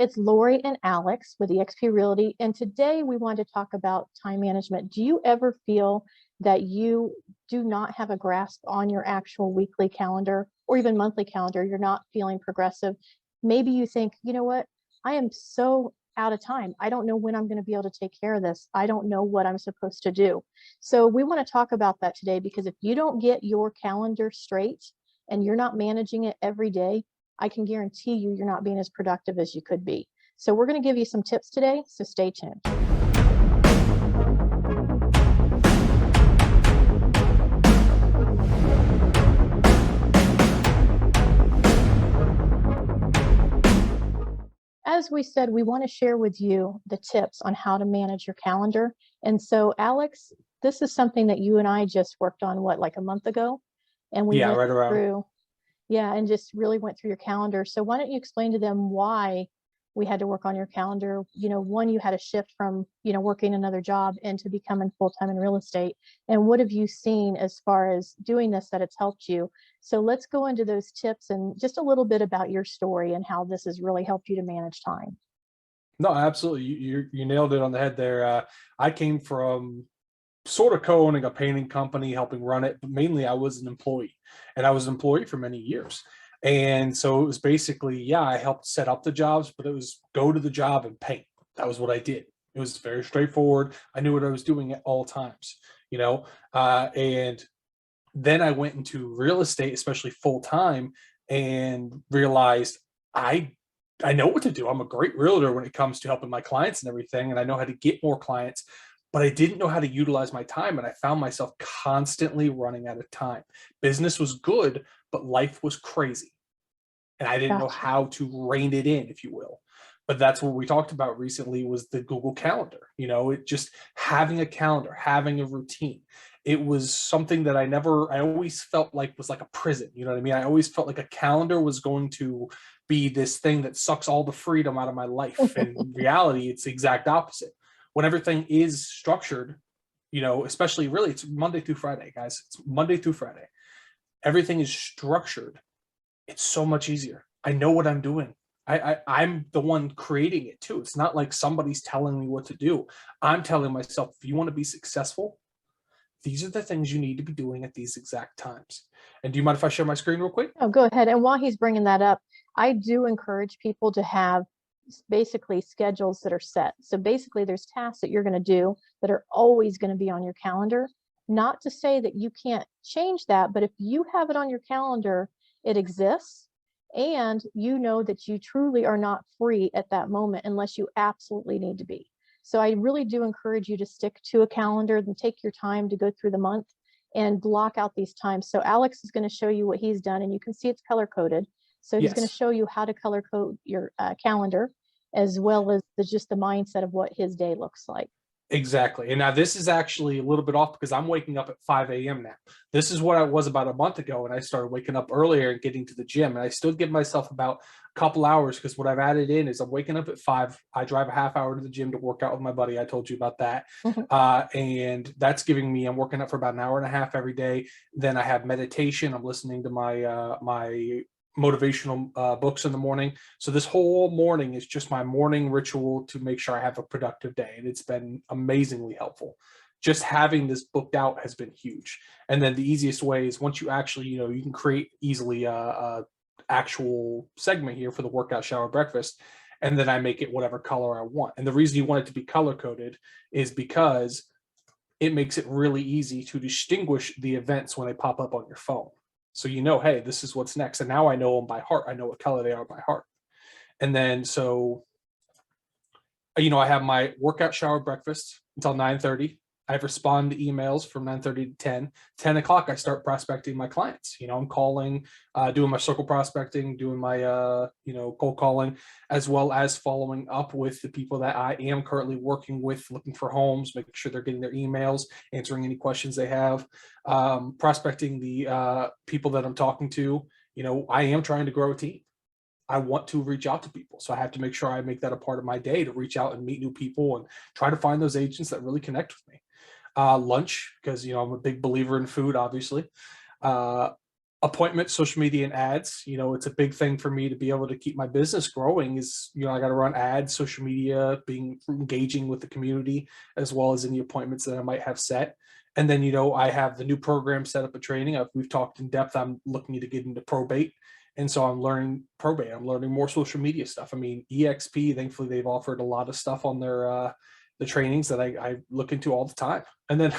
it's Laurie and Alex with eXp Realty, and today we want to talk about time management. Do you ever feel that you do not have a grasp on your actual weekly calendar or even monthly calendar? You're not feeling progressive. Maybe you think, you know what, I am so out of time. I don't know when I'm going to be able to take care of this. I don't know what I'm supposed to do. So we want to talk about that today, because if you don't get your calendar straight and you're not managing it every day, I can guarantee you you're not being as productive as you could be. So we're going to give you some tips today, so stay tuned. As we said, we want to share with you the tips on how to manage your calendar. And so, Alex, this is something that you and I just worked on, what, like a month ago? And we Yeah, went right around. through, yeah, and just really went through your calendar. So why don't you explain to them why we had to work on your calendar? You know, one, you had a shift from, working another job into becoming full-time in real estate. And what have you seen as far as doing this that it's helped you? So let's go into those tips and just a little bit about your story and how this has really helped you to manage time. No, absolutely. You nailed it on the head there. I came from sort of co-owning a painting company, helping run it, but mainly I was an employee, and I was an employee for many years. And so it was basically, yeah, I helped set up the jobs, but it was go to the job and paint. That was what I did. It was very straightforward. I knew what I was doing at all times, and then I went into real estate, especially full time, and realized I I know what to do. I'm a great realtor when it comes to helping my clients and everything, and I know how to get more clients, but I didn't know how to utilize my time, and I found myself constantly running out of time. Business was good, but life was crazy, and I didn't know Gotcha. how to rein it in, if you will. But that's what we talked about recently was the Google Calendar. It just having a calendar, having a routine. It was something that I always felt like was like a prison. You know what I mean? I always felt like a calendar was going to be this thing that sucks all the freedom out of my life. And in reality, it's the exact opposite. When everything is structured, especially really, it's Monday through Friday, guys. It's Monday through Friday. Everything is structured. It's so much easier. I know what I'm doing. I'm the one creating it too. It's not like somebody's telling me what to do. I'm telling myself, if you want to be successful, these are the things you need to be doing at these exact times. And do you mind if I share my screen real quick? Oh, go ahead. And while he's bringing that up, I do encourage people to have basically schedules that are set. So basically, there's tasks that you're going to do that are always going to be on your calendar. Not to say that you can't change that, but if you have it on your calendar, it exists. And you know that you truly are not free at that moment unless you absolutely need to be. So I really do encourage you to stick to a calendar and take your time to go through the month and block out these times. So Alex is going to show you what he's done, and you can see it's color coded. So he's going to Yes. show you how to color code your calendar, as well as just the mindset of what his day looks like. Exactly. And now this is actually a little bit off because I'm waking up at 5 a.m. now. This is what I was about a month ago when I started waking up earlier and getting to the gym. And I still give myself about a couple hours because what I've added in is I'm waking up at 5. I drive a half hour to the gym to work out with my buddy. I told you about that. And that's giving me, I'm working out for about an hour and a half every day. Then I have meditation. I'm listening to my motivational books in the morning. So this whole morning is just my morning ritual to make sure I have a productive day. And it's been amazingly helpful. Just having this booked out has been huge. And then the easiest way is once you actually, you can create easily a actual segment here for the workout, shower, breakfast. And then I make it whatever color I want. And the reason you want it to be color coded is because it makes it really easy to distinguish the events when they pop up on your phone. So hey, this is what's next. And now I know them by heart. I know what color they are by heart. And then I have my workout, shower, breakfast until 9:30. I respond to emails from 9:30 to 10. 10 o'clock, I start prospecting my clients. I'm calling, doing my circle prospecting, doing my, cold calling, as well as following up with the people that I am currently working with, looking for homes, making sure they're getting their emails, answering any questions they have, prospecting the people that I'm talking to. I am trying to grow a team. I want to reach out to people. So I have to make sure I make that a part of my day to reach out and meet new people and try to find those agents that really connect with me. Lunch, because I'm a big believer in food, obviously. appointments, social media, and ads. It's a big thing for me to be able to keep my business growing is, I got to run ads, social media, being engaging with the community, as well as any appointments that I might have set. And then, I have the new program set up a training. We've talked in depth. I'm looking to get into probate. And so I'm learning probate. I'm learning more social media stuff. I mean, EXP, thankfully, they've offered a lot of stuff on their, the trainings that I look into all the time. And then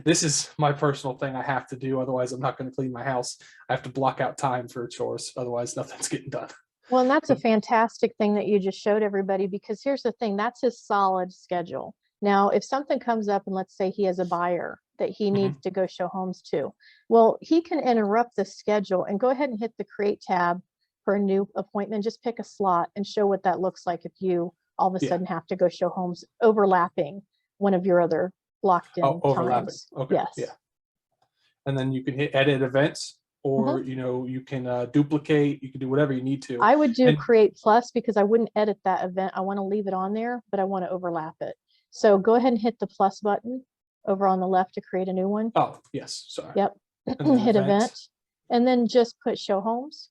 this is my personal thing I have to do. Otherwise, I'm not going to clean my house. I have to block out time for chores. Otherwise, nothing's getting done. Well, and that's a fantastic thing that you just showed everybody, because here's the thing, that's his solid schedule. Now, if something comes up and let's say he has a buyer that he needs to go show homes to, well, he can interrupt the schedule and go ahead and hit the create tab for a new appointment. Just pick a slot and show what that looks like if you all of a sudden have to go show homes overlapping one of your other locked in overlapping times. Okay. Yes. Yeah. And then you can hit edit events, or you can duplicate. You can do whatever you need to. I would do create plus, because I wouldn't edit that event. I want to leave it on there, but I want to overlap it. So go ahead and hit the plus button over on the left to create a new one. Oh, yes. Sorry. Yep. Hit event, and then just put show homes.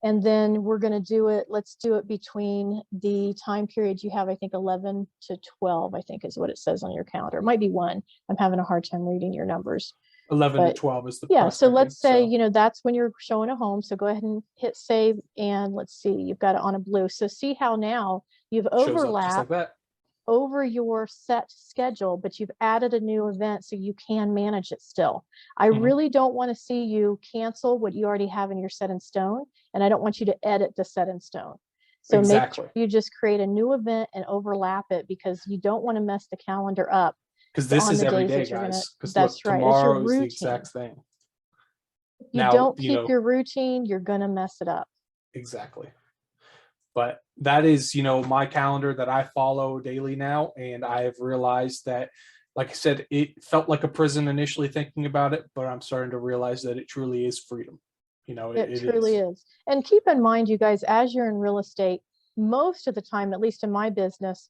And then we're going to do it. Let's do it between the time period you have, I think 11 to 12, I think is what it says on your calendar. It might be 1. I'm having a hard time reading your numbers. 11 to 12 is the so let's say, that's when you're showing a home. So go ahead and hit save, and let's see, you've got it on a blue. So see how now you've overlapped over your set schedule, but you've added a new event so you can manage it still. I really don't want to see you cancel what you already have in your set in stone, and I don't want you to edit the set in stone. So make sure you just create a new event and overlap it, because you don't want to mess the calendar up. Because this is every day, guys. That's right. Tomorrow is the exact thing. If you don't keep your routine, you're going to mess it up. Exactly. But that is, my calendar that I follow daily now. And I have realized that, like I said, it felt like a prison initially thinking about it, but I'm starting to realize that it truly is freedom. It truly is. And keep in mind, you guys, as you're in real estate, most of the time, at least in my business,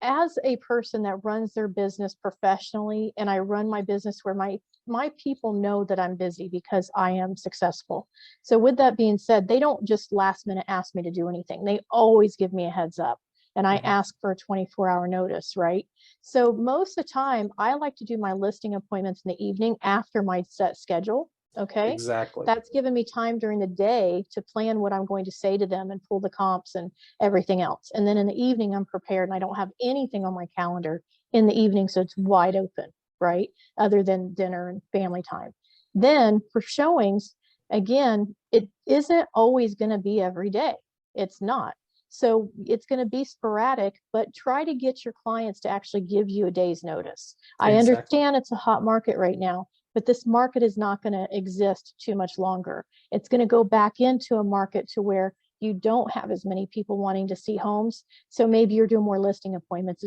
as a person that runs their business professionally, and I run my business where my people know that I'm busy because I am successful. So with that being said, they don't just last minute ask me to do anything. They always give me a heads up, and I ask for a 24-hour notice, right? So most of the time, I like to do my listing appointments in the evening after my set schedule. Okay. Exactly. That's given me time during the day to plan what I'm going to say to them and pull the comps and everything else. And then in the evening, I'm prepared, and I don't have anything on my calendar in the evening. So it's wide open, right? Other than dinner and family time. Then for showings, again, it isn't always going to be every day. It's not. So it's going to be sporadic, but try to get your clients to actually give you a day's notice. I understand it's a hot market right now, but this market is not going to exist too much longer. It's going to go back into a market to where you don't have as many people wanting to see homes. So maybe you're doing more listing appointments.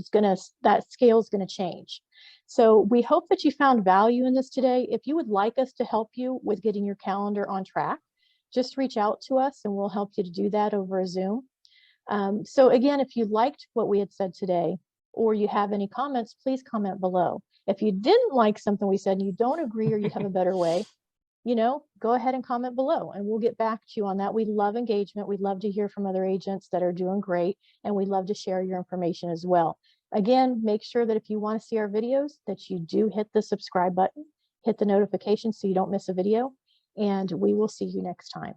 That scale is going to change. So we hope that you found value in this today. If you would like us to help you with getting your calendar on track, just reach out to us and we'll help you to do that over a Zoom. So again, if you liked what we had said today, or you have any comments, please comment below. If you didn't like something we said and you don't agree, or you have a better way, go ahead and comment below and we'll get back to you on that. We love engagement. We'd love to hear from other agents that are doing great, and we'd love to share your information as well. Again, make sure that if you want to see our videos, that you do hit the subscribe button, hit the notification so you don't miss a video, and we will see you next time.